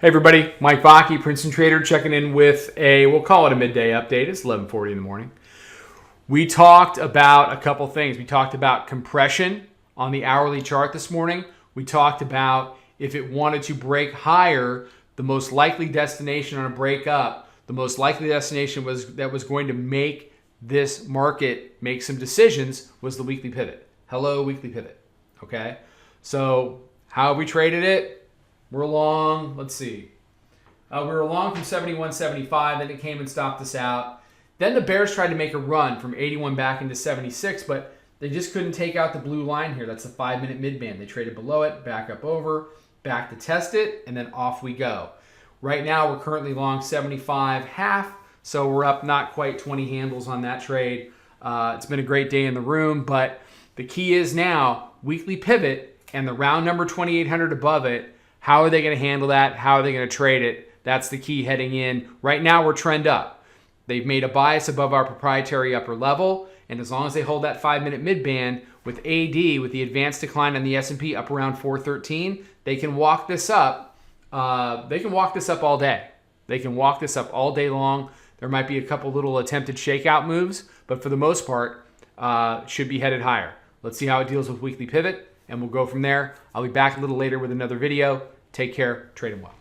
Hey everybody, Mike Vacchi, Princetontrader, checking in with we'll call it a midday update. It's 11:40 in the morning. We talked about a couple things. We talked about compression on the hourly chart this morning. We talked about if it wanted to break higher, the most likely destination on a break up, the most likely destination was going to make this market make some decisions was the weekly pivot. Hello, weekly pivot. Okay, so how have we traded it? We're long, let's see. We were long from 71.75, then it came and stopped us out. Then the bears tried to make a run from 81 back into 76, but they just couldn't take out the blue line here. That's the 5-minute mid-band. They traded below it, back up over, back to test it, and then off we go. Right now, we're currently long 75.5, so we're up not quite 20 handles on that trade. It's been a great day in the room, but the key is now weekly pivot and the round number 2800 above it. How are they going to handle that? How are they going to trade it? That's the key heading in. Right now, we're trend up. They've made a bias above our proprietary upper level, and as long as they hold that 5-minute mid-band with AD, with the advanced decline on the S&P up around 413, they can walk this up. They can walk this up all day. They can walk this up all day long. There might be a couple little attempted shakeout moves, but for the most part, should be headed higher. Let's see how it deals with weekly pivot, and we'll go from there. I'll be back a little later with another video. Take care. Trade 'em well.